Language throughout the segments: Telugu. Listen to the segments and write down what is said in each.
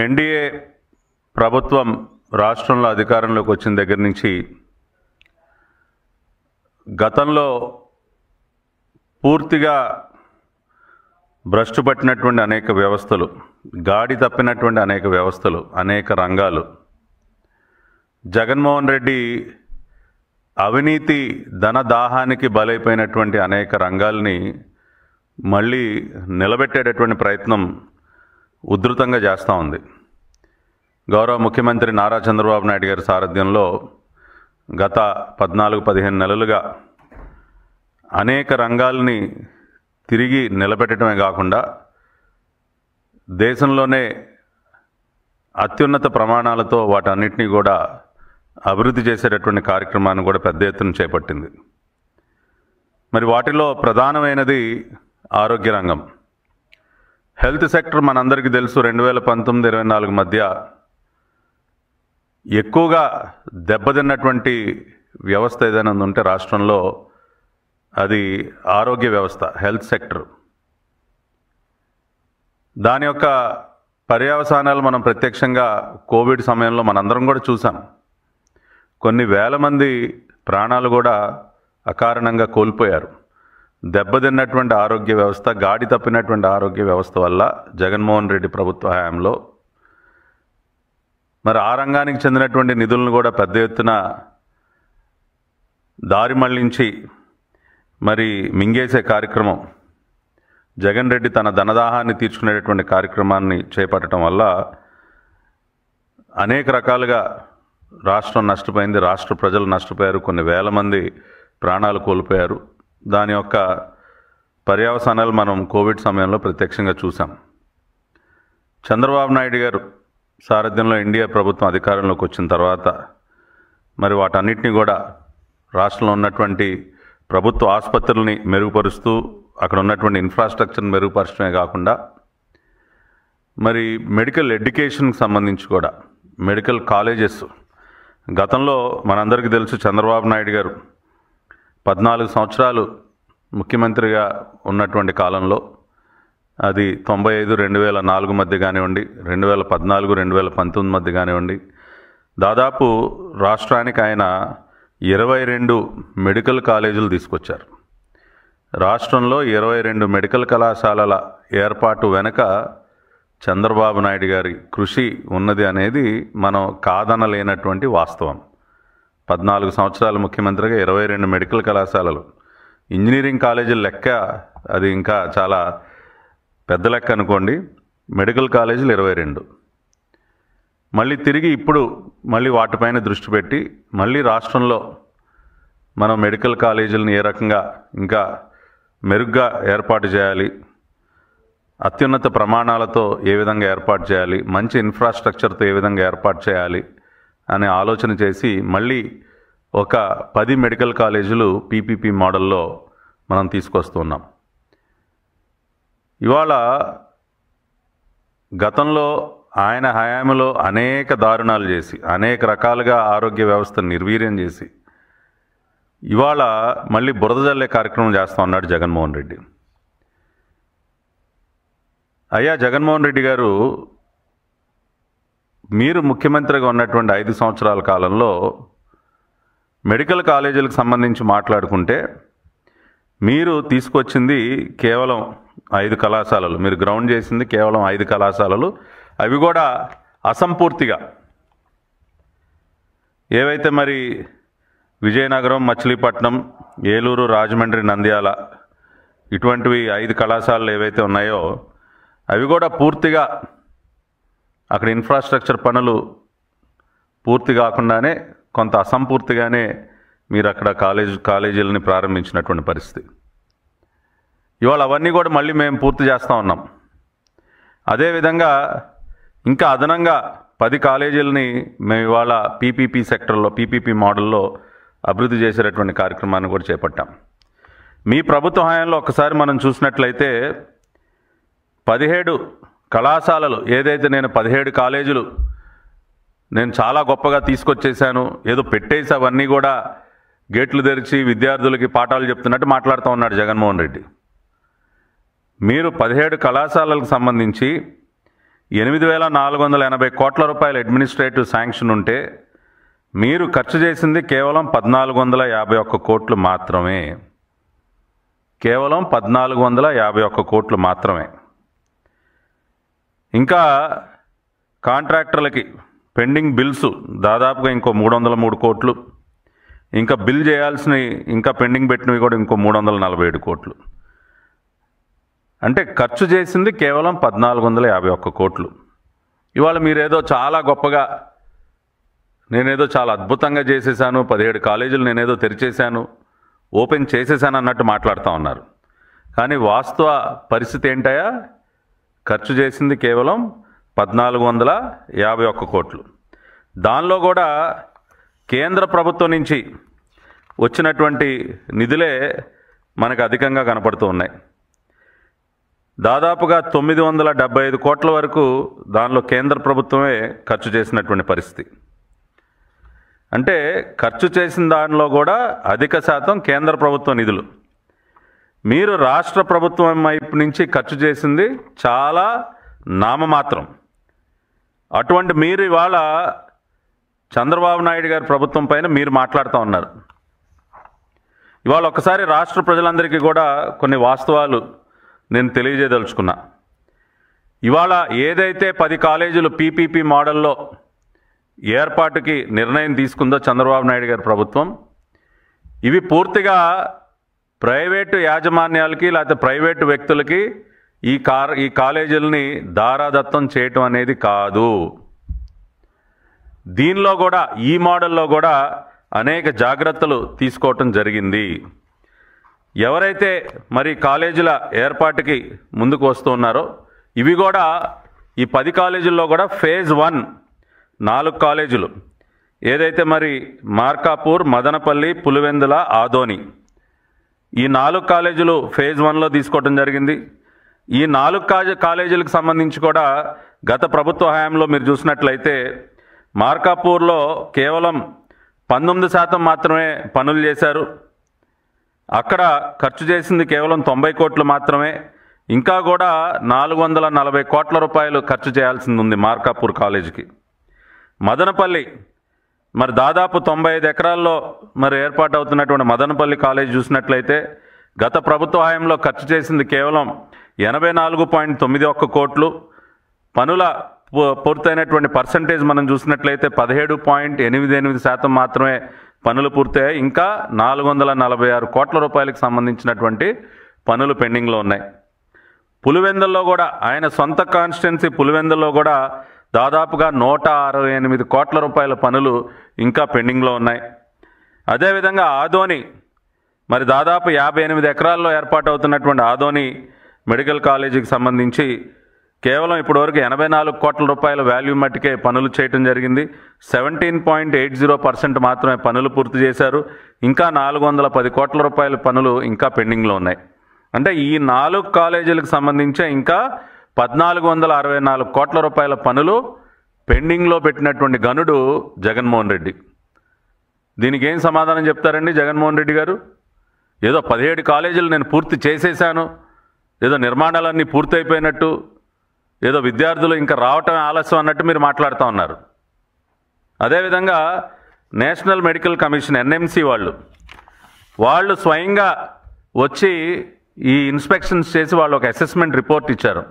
ఎన్డీఏ ప్రభుత్వం రాష్ట్రంలో అధికారంలోకి వచ్చిన దగ్గర నుంచి గతంలో పూర్తిగా భ్రష్టు పట్టినటువంటి అనేక వ్యవస్థలు, గాడి తప్పినటువంటి అనేక వ్యవస్థలు, అనేక రంగాలు, జగన్మోహన్ రెడ్డి అవినీతి ధనదాహానికి బలైపోయినటువంటి అనేక రంగాల్ని మళ్ళీ నిలబెట్టేటటువంటి ప్రయత్నం ఉధృతంగా చేస్తూ ఉంది. గౌరవ ముఖ్యమంత్రి నారా చంద్రబాబు నాయుడు గారి సారథ్యంలో గత 14-15 నెలలుగా అనేక రంగాల్ని తిరిగి నిలబెట్టడమే కాకుండా దేశంలోనే అత్యున్నత ప్రమాణాలతో వాటన్నిటినీ కూడా అభివృద్ధి చేసేటటువంటి కార్యక్రమాన్ని కూడా పెద్ద ఎత్తున చేపట్టింది. మరి వాటిలో ప్రధానమైనది ఆరోగ్య రంగం. హెల్త్ సెక్టర్ మనందరికీ తెలుసు, 2019-24 మధ్య ఎక్కువగా దెబ్బతిన్నటువంటి వ్యవస్థ ఏదైనా ఉందంటే రాష్ట్రంలో అది ఆరోగ్య వ్యవస్థ, హెల్త్ సెక్టర్. దాని యొక్క పర్యవసానాలు మనం ప్రత్యక్షంగా కోవిడ్ సమయంలో మనందరం కూడా చూసాం. కొన్ని వేల మంది ప్రాణాలు కూడా అకారణంగా కోల్పోయారు. దెబ్బతిన్నటువంటి ఆరోగ్య వ్యవస్థ, గాడి తప్పినటువంటి ఆరోగ్య వ్యవస్థ వల్ల జగన్మోహన్ రెడ్డి ప్రభుత్వ హయాంలో మరి ఆ రంగానికి చెందినటువంటి నిధులను కూడా పెద్ద ఎత్తున దారి మళ్లించి మరి మింగేసే కార్యక్రమం, జగన్ రెడ్డి తన ధనదాహాన్ని తీర్చుకునేటటువంటి కార్యక్రమాన్ని చేపట్టడం వల్ల అనేక రకాలుగా రాష్ట్రం నష్టపోయింది, రాష్ట్ర ప్రజలు నష్టపోయారు, కొన్ని వేల మంది ప్రాణాలు కోల్పోయారు. దాని యొక్క పర్యవసానాలు మనం కోవిడ్ సమయంలో ప్రత్యక్షంగా చూసాం. చంద్రబాబు నాయుడు గారు సారథ్యంలో ఎన్డీఏ ప్రభుత్వం అధికారంలోకి వచ్చిన తర్వాత మరి వాటన్నిటిని కూడా రాష్ట్రంలో ఉన్నటువంటి ప్రభుత్వ ఆసుపత్రుల్ని మెరుగుపరుస్తూ అక్కడ ఉన్నటువంటి ఇన్ఫ్రాస్ట్రక్చర్ని మెరుగుపరచడమే కాకుండా మరి మెడికల్ ఎడ్యుకేషన్కి సంబంధించి కూడా మెడికల్ కాలేజెస్, గతంలో మనందరికీ తెలుసు చంద్రబాబు నాయుడు గారు 14 సంవత్సరాలు ముఖ్యమంత్రిగా ఉన్నటువంటి కాలంలో, అది 95-2004 మధ్య కానివ్వండి, 2014-2019 మధ్య కానివ్వండి, దాదాపు రాష్ట్రానికి ఆయన 22 మెడికల్ కాలేజీలు తీసుకొచ్చారు. రాష్ట్రంలో 22 మెడికల్ కళాశాలల ఏర్పాటు వెనుక చంద్రబాబు నాయుడు గారి కృషి ఉన్నది అనేది మనం కాదనలేనటువంటి వాస్తవం. 14 సంవత్సరాల ముఖ్యమంత్రిగా 22 మెడికల్ కళాశాలలు, ఇంజనీరింగ్ కాలేజీల లెక్క అది ఇంకా చాలా పెద్ద లెక్క అనుకోండి. మెడికల్ కాలేజీలు 22. మళ్ళీ తిరిగి ఇప్పుడు మళ్ళీ వాటిపైన దృష్టి పెట్టి మళ్ళీ రాష్ట్రంలో మనం మెడికల్ కాలేజీలను ఏ రకంగా ఇంకా మెరుగ్గా ఏర్పాటు చేయాలి, అత్యున్నత ప్రమాణాలతో ఏ విధంగా ఏర్పాటు చేయాలి, మంచి ఇన్ఫ్రాస్ట్రక్చర్తో ఏ విధంగా ఏర్పాటు చేయాలి అనే ఆలోచన చేసి మళ్ళీ ఒక 10 మెడికల్ కాలేజీలు పీపీపీ మోడల్లో మనం తీసుకొస్తున్నాం. ఇవాళ గతంలో ఆయన హయాంలో అనేక దారుణాలు చేసి, అనేక రకాలుగా ఆరోగ్య వ్యవస్థను నిర్వీర్యం చేసి ఇవాళ మళ్ళీ బురద జల్లే కార్యక్రమం చేస్తూ ఉన్నాడు జగన్మోహన్ రెడ్డి. అయ్యా జగన్మోహన్ రెడ్డి గారు, మీరు ముఖ్యమంత్రిగా ఉన్నటువంటి 5 సంవత్సరాల కాలంలో మెడికల్ కాలేజీలకు సంబంధించి మాట్లాడుకుంటే మీరు తీసుకొచ్చింది కేవలం 5 కళాశాలలు, మీరు గ్రౌండ్ చేసింది కేవలం 5 కళాశాలలు, అవి కూడా అసంపూర్తిగా. ఏవైతే మరి విజయనగరం, మచిలీపట్నం, ఏలూరు, రాజమండ్రి, నంద్యాల ఇటువంటివి 5 కళాశాలలు ఏవైతే ఉన్నాయో అవి కూడా పూర్తిగా అక్కడ ఇన్ఫ్రాస్ట్రక్చర్ పనులు పూర్తి కాకుండానే కొంత అసంపూర్తిగానే మీరు అక్కడ కాలేజీలని ప్రారంభించినటువంటి పరిస్థితి. ఇవాళ అవన్నీ కూడా మళ్ళీ మేము పూర్తి చేస్తూ ఉన్నాం. అదేవిధంగా ఇంకా అదనంగా 10 కాలేజీలని మేము ఇవాళ పీపీపీ సెక్టర్లో, పీపీపీ మోడల్లో అభివృద్ధి చేసేటటువంటి కార్యక్రమాన్ని కూడా చేపట్టాం. మీ ప్రభుత్వ హయాంలో ఒకసారి మనం చూసినట్లయితే 17 కళాశాలలు, ఏదైతే నేను 17 కాలేజీలు నేను చాలా గొప్పగా తీసుకొచ్చేసాను, ఏదో పెట్టేసి అవన్నీ కూడా గేట్లు తెరిచి విద్యార్థులకి పాఠాలు చెప్తున్నట్టు మాట్లాడుతూ ఉన్నాడు జగన్మోహన్ రెడ్డి. మీరు 17 కళాశాలలకు సంబంధించి 8,480 కోట్ల రూపాయల అడ్మినిస్ట్రేటివ్ శాంక్షన్ ఉంటే మీరు ఖర్చు చేసింది కేవలం 1,451 కోట్లు మాత్రమే. కేవలం 1,451 కోట్లు మాత్రమే. ఇంకా కాంట్రాక్టర్లకి పెండింగ్ బిల్స్ దాదాపుగా ఇంకో 303 కోట్లు, ఇంకా బిల్ చేయాల్సినవి ఇంకా పెండింగ్ పెట్టినవి కూడా ఇంకో 347 కోట్లు. అంటే ఖర్చు చేసింది కేవలం 1,451 కోట్లు. ఇవాళ మీరేదో చాలా గొప్పగా, నేనేదో చాలా అద్భుతంగా చేసేసాను, 17 కాలేజీలు నేనేదో తెరిచేశాను, ఓపెన్ చేసేసాను అన్నట్టు మాట్లాడుతూ ఉన్నారు. కానీ వాస్తవ పరిస్థితి ఏంటయా? ఖర్చు చేసింది కేవలం 1,451 కోట్లు. దానిలో కూడా కేంద్ర ప్రభుత్వం నుంచి వచ్చినటువంటి నిధులే మనకు అధికంగా కనపడుతూ ఉన్నాయి. దాదాపుగా 975 కోట్ల వరకు దానిలో కేంద్ర ప్రభుత్వమే ఖర్చు చేసినటువంటి పరిస్థితి. అంటే ఖర్చు చేసిన దానిలో కూడా అధిక శాతం కేంద్ర ప్రభుత్వ నిధులు. మీరు రాష్ట్ర ప్రభుత్వం వైపు నుంచి ఖర్చు చేసింది చాలా నామమాత్రం. అటువంటి మీరు ఇవాళ చంద్రబాబు నాయుడు గారి ప్రభుత్వం పైన మీరు మాట్లాడుతూ ఉన్నారు. ఇవాళ ఒకసారి రాష్ట్ర ప్రజలందరికీ కూడా కొన్ని వాస్తవాలు నేను తెలియజేయదలుచుకున్నా. ఇవాళ ఏదైతే 10 కాలేజీలు పీపీపీ మోడల్లో ఏర్పాటుకి నిర్ణయం తీసుకుందో చంద్రబాబు నాయుడు గారి ప్రభుత్వం, ఇవి పూర్తిగా ప్రైవేటు యాజమాన్యాలకి లేకపోతే ప్రైవేటు వ్యక్తులకి ఈ కాలేజీలని దారాదత్తం చేయటం అనేది కాదు. దీనిలో కూడా, ఈ మోడల్లో కూడా అనేక జాగ్రత్తలు తీసుకోవటం జరిగింది. ఎవరైతే మరి కాలేజీల ఏర్పాటుకి ముందుకు వస్తూ ఉన్నారో, ఇవి కూడా ఈ 10 కాలేజీల్లో కూడా ఫేజ్ 1 4 కాలేజీలు, ఏదైతే మరి మార్కాపూర్, మదనపల్లి, పులివెందుల, ఆదోని, ఈ 4 కాలేజీలు ఫేజ్ 1లో తీసుకోవటం జరిగింది. ఈ 4 కాలేజీలకు సంబంధించి కూడా గత ప్రభుత్వ హయాంలో మీరు చూసినట్లయితే మార్కాపూర్లో కేవలం 19% మాత్రమే పనులు చేశారు. అక్కడ ఖర్చు చేసింది కేవలం 90 కోట్లు మాత్రమే. ఇంకా కూడా 440 కోట్ల రూపాయలు ఖర్చు చేయాల్సింది ఉంది మార్కాపూర్ కాలేజీకి. మదనపల్లి మరి దాదాపు 95 ఎకరాల్లో మరి ఏర్పాటు అవుతున్నటువంటి మదనపల్లి కాలేజ్ చూసినట్లయితే గత ప్రభుత్వ హయాంలో ఖర్చు చేసింది కేవలం 84.91 కోట్లు. పనుల పూర్తయినటువంటి పర్సంటేజ్ మనం చూసినట్లయితే 17.88% మాత్రమే పనులు పూర్తయ్యాయి. ఇంకా 446 కోట్ల రూపాయలకు సంబంధించినటువంటి పనులు పెండింగ్లో ఉన్నాయి. పులివెందుల్లో కూడా, ఆయన సొంత కాన్స్టిట్యున్సీ పులివెందుల్లో కూడా దాదాపుగా 168 కోట్ల రూపాయల పనులు ఇంకా పెండింగ్లో ఉన్నాయి. అదేవిధంగా ఆదోని మరి దాదాపు 58 ఎకరాల్లో ఏర్పాటు అవుతున్నటువంటి ఆదోని మెడికల్ కాలేజీకి సంబంధించి కేవలం ఇప్పటివరకు 84 కోట్ల రూపాయల వాల్యూ మట్టుకే పనులు చేయటం జరిగింది. 17.80% మాత్రమే పనులు పూర్తి చేశారు. ఇంకా 410 కోట్ల రూపాయల పనులు ఇంకా పెండింగ్లో ఉన్నాయి. అంటే ఈ 4 కాలేజీలకు సంబంధించి ఇంకా 1,464 కోట్ల రూపాయల పనులు పెండింగ్లో పెట్టినటువంటి గనుడు జగన్మోహన్ రెడ్డి. దీనికి ఏం సమాధానం చెప్తారండి జగన్మోహన్ రెడ్డి గారు? ఏదో 17 కాలేజీలు నేను పూర్తి చేసేసాను, ఏదో నిర్మాణాలన్నీ పూర్తయిపోయినట్టు, ఏదో విద్యార్థులు ఇంకా రావటం ఆలస్యం అన్నట్టు మీరు మాట్లాడుతూ ఉన్నారు. అదేవిధంగా నేషనల్ మెడికల్ కమిషన్ ఎన్ఎంసి వాళ్ళు స్వయంగా వచ్చి ఈ ఇన్స్పెక్షన్స్ చేసి వాళ్ళు ఒక అసెస్మెంట్ రిపోర్ట్ ఇచ్చారు.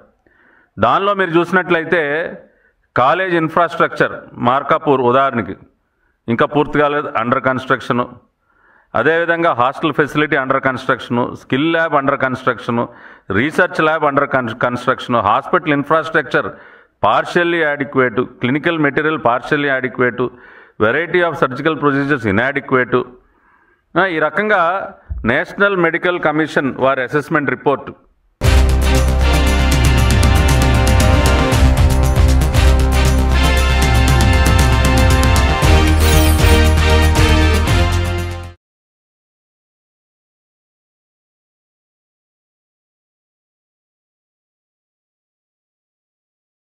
దానిలో మీరు చూసినట్లయితే కాలేజ్ ఇన్ఫ్రాస్ట్రక్చర్ మార్కాపూర్ ఉదాహరణకి ఇంకా పూర్తి కాలేదు, అండర్ కన్స్ట్రక్షను. అదేవిధంగా hostel facility under construction, skill lab under construction, research lab under construction, hospital infrastructure partially adequate, clinical material partially adequate, variety of surgical procedures inadequate. ఈ రకంగా నేషనల్ మెడికల్ కమిషన్ వారి అసెస్మెంట్ రిపోర్ట్